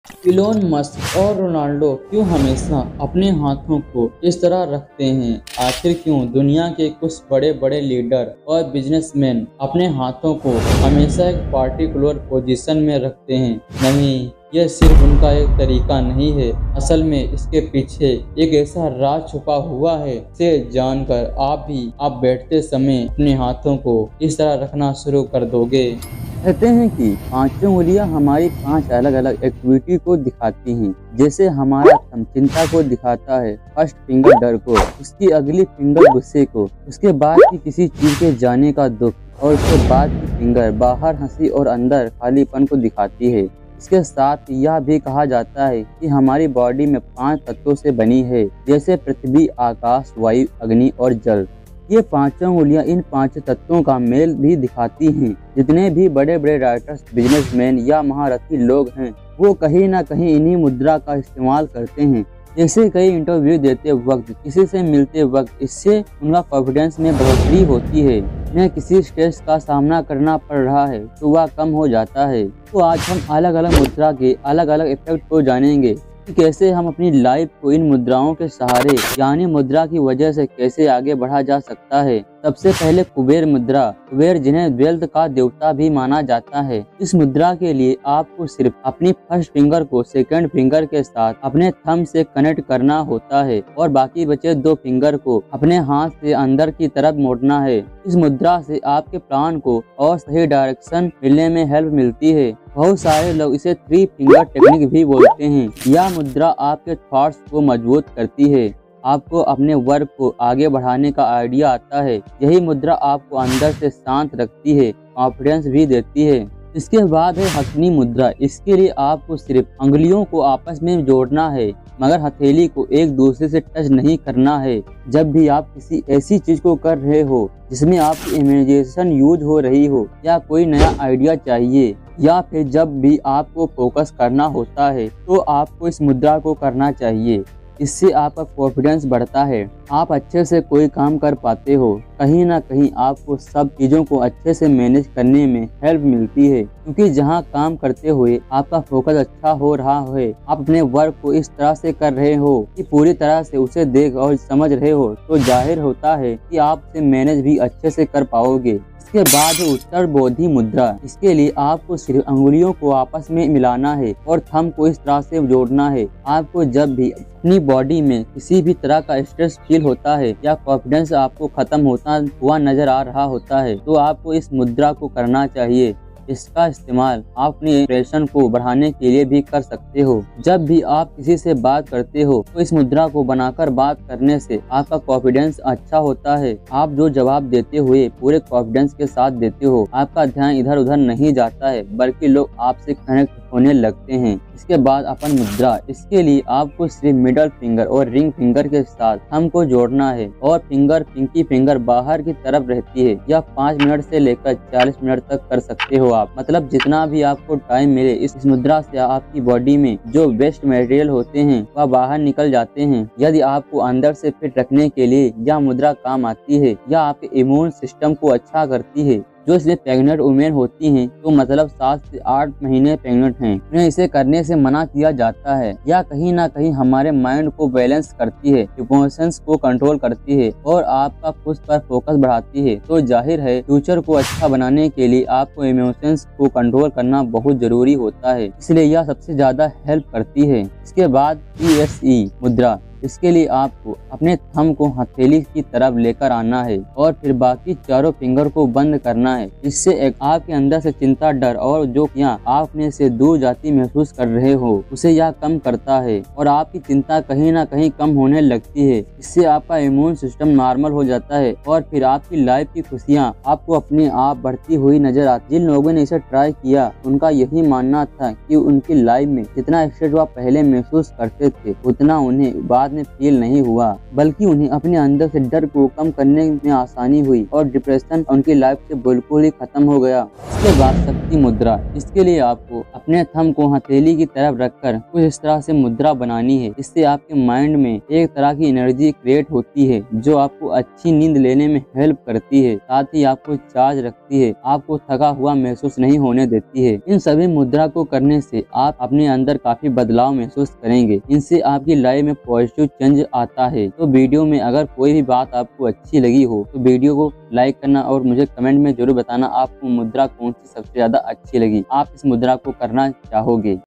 Elon Musk और Ronaldo क्यों हमेशा अपने हाथों को इस तरह रखते हैं? आखिर क्यों दुनिया के कुछ बड़े बड़े लीडर और बिजनेसमैन अपने हाथों को हमेशा एक पार्टिकुलर पोजीशन में रखते हैं? नहीं, यह सिर्फ उनका एक तरीका नहीं है। असल में इसके पीछे एक ऐसा राज छुपा हुआ है जिसे जानकर आप बैठते समय अपने हाथों को इस तरह रखना शुरू कर दोगे। कहते हैं कि पांचों उंगलियां हमारी 5 अलग अलग एक्टिविटी को दिखाती हैं। जैसे हमारा थंब चिंता को दिखाता है, फर्स्ट फिंगर डर को, उसकी अगली फिंगर गुस्से को, उसके बाद की किसी चीज के जाने का दुख, और उसके बाद की फिंगर बाहर हंसी और अंदर खालीपन को दिखाती है। इसके साथ यह भी कहा जाता है कि हमारी बॉडी में 5 तत्वों से बनी है, जैसे पृथ्वी, आकाश, वायु, अग्नि और जल। ये पांचों उंगलियां इन 5 तत्वों का मेल भी दिखाती हैं। जितने भी बड़े बड़े राइटर्स, बिजनेसमैन या महारथी लोग हैं, वो कहीं ना कहीं इन्हीं मुद्रा का इस्तेमाल करते हैं। जैसे कई इंटरव्यू देते वक्त, किसी से मिलते वक्त, इससे उनका कॉन्फिडेंस में बढ़ोतरी होती है। उन्हें किसी स्ट्रेस का सामना करना पड़ रहा है तो वह कम हो जाता है। तो आज हम अलग अलग मुद्रा के अलग अलग इफेक्ट को जानेंगे कि कैसे हम अपनी लाइफ को इन मुद्राओं के सहारे यानी मुद्रा की वजह से कैसे आगे बढ़ा जा सकता है। सबसे पहले कुबेर मुद्रा। कुबेर, जिन्हें वेल्थ का देवता भी माना जाता है, इस मुद्रा के लिए आपको सिर्फ अपनी फर्स्ट फिंगर को सेकंड फिंगर के साथ अपने थंब से कनेक्ट करना होता है और बाकी बचे 2 फिंगर को अपने हाथ से अंदर की तरफ मोड़ना है। इस मुद्रा से आपके प्लान को और सही डायरेक्शन मिलने में हेल्प मिलती है। बहुत सारे लोग इसे 3 फिंगर टेक्निक भी बोलते हैं। यह मुद्रा आपके थॉट्स को मजबूत करती है, आपको अपने वर्क को आगे बढ़ाने का आइडिया आता है। यही मुद्रा आपको अंदर से शांत रखती है, कॉन्फिडेंस भी देती है। इसके बाद है हथनी मुद्रा। इसके लिए आपको सिर्फ उंगलियों को आपस में जोड़ना है, मगर हथेली को एक दूसरे से टच नहीं करना है। जब भी आप किसी ऐसी चीज को कर रहे हो जिसमें आपकी इमेजिनेशन यूज हो रही हो, या कोई नया आइडिया चाहिए, या फिर जब भी आपको फोकस करना होता है, तो आपको इस मुद्रा को करना चाहिए। इससे आपका कॉन्फिडेंस बढ़ता है, आप अच्छे से कोई काम कर पाते हो। कहीं ना कहीं आपको सब चीज़ों को अच्छे से मैनेज करने में हेल्प मिलती है, क्योंकि जहां काम करते हुए आपका फोकस अच्छा हो रहा है, आप अपने वर्क को इस तरह से कर रहे हो कि पूरी तरह से उसे देख और समझ रहे हो, तो जाहिर होता है कि आप उसे मैनेज भी अच्छे से कर पाओगे। इसके बाद है उत्तर बोधि मुद्रा। इसके लिए आपको सिर्फ अंगुलियों को आपस में मिलाना है और थंब को इस तरह से जोड़ना है। आपको जब भी अपनी बॉडी में किसी भी तरह का स्ट्रेस फील होता है या कॉन्फिडेंस आपको खत्म होता हुआ नजर आ रहा होता है, तो आपको इस मुद्रा को करना चाहिए। इसका इस्तेमाल आप अपने इंप्रेशन को बढ़ाने के लिए भी कर सकते हो। जब भी आप किसी से बात करते हो तो इस मुद्रा को बनाकर बात करने से आपका कॉन्फिडेंस अच्छा होता है। आप जो जवाब देते हुए पूरे कॉन्फिडेंस के साथ देते हो, आपका ध्यान इधर उधर नहीं जाता है, बल्कि लोग आपसे कनेक्ट होने लगते हैं। इसके बाद अपन मुद्रा। इसके लिए आपको सिर्फ मिडल फिंगर और रिंग फिंगर के साथ थंब को जोड़ना है और पिंकी फिंगर बाहर की तरफ रहती है। यह 5 मिनट से लेकर 40 मिनट तक कर सकते हो आप, मतलब जितना भी आपको टाइम मिले। इस मुद्रा से आपकी बॉडी में जो वेस्ट मटेरियल होते हैं वह बाहर निकल जाते हैं। यदि आपको अंदर से फिट रखने के लिए यह मुद्रा काम आती है, यह आपके इम्यून सिस्टम को अच्छा करती है। जो इसलिए प्रेग्नेंट वुमेन होती हैं, तो मतलब 7 से 8 महीने प्रेग्नेंट हैं, उन्हें इसे करने से मना किया जाता है। यह कहीं ना कहीं हमारे माइंड को बैलेंस करती है, इमोशंस को कंट्रोल करती है और आपका खुद पर फोकस बढ़ाती है। तो जाहिर है फ्यूचर को अच्छा बनाने के लिए आपको इमोशंस को कंट्रोल करना बहुत जरूरी होता है, इसलिए यह सबसे ज्यादा हेल्प करती है। इसके बाद PSE मुद्रा। इसके लिए आपको अपने थंब को हथेली की तरफ लेकर आना है और फिर बाकी चारों फिंगर को बंद करना है। इससे आपके अंदर से चिंता, डर और जो आप अपने से दूर जाती महसूस कर रहे हो, उसे यह कम करता है और आपकी चिंता कहीं ना कहीं कम होने लगती है। इससे आपका इम्यून सिस्टम नॉर्मल हो जाता है और फिर आपकी लाइफ की खुशियाँ आपको अपने आप बढ़ती हुई नजर आती। जिन लोगों ने इसे ट्राई किया, उनका यही मानना था कि उनकी लाइफ में जितना स्ट्रेस वह पहले महसूस करते थे, उतना उन्हें बाद बाद में फील नहीं हुआ, बल्कि उन्हें अपने अंदर से डर को कम करने में आसानी हुई और डिप्रेशन उनकी लाइफ से बिल्कुल ही खत्म हो गया। इसके बाद शक्ति मुद्रा। इसके लिए आपको अपने थंब को हथेली की तरफ रखकर कुछ इस तरह से मुद्रा बनानी है। इससे आपके माइंड में एक तरह की एनर्जी क्रिएट होती है जो आपको अच्छी नींद लेने में हेल्प करती है, साथ ही आपको चार्ज रखती है, आपको थका हुआ महसूस नहीं होने देती है। इन सभी मुद्रा को करने से आप अपने अंदर काफी बदलाव महसूस करेंगे। इनसे आपकी लाइफ में पॉजिटिव चेंज आता है। तो वीडियो में अगर कोई भी बात आपको अच्छी लगी हो तो वीडियो को लाइक करना और मुझे कमेंट में जरूर बताना आपको मुद्रा कौन सी सबसे ज्यादा अच्छी लगी, आप इस मुद्रा को करना चाहोगे।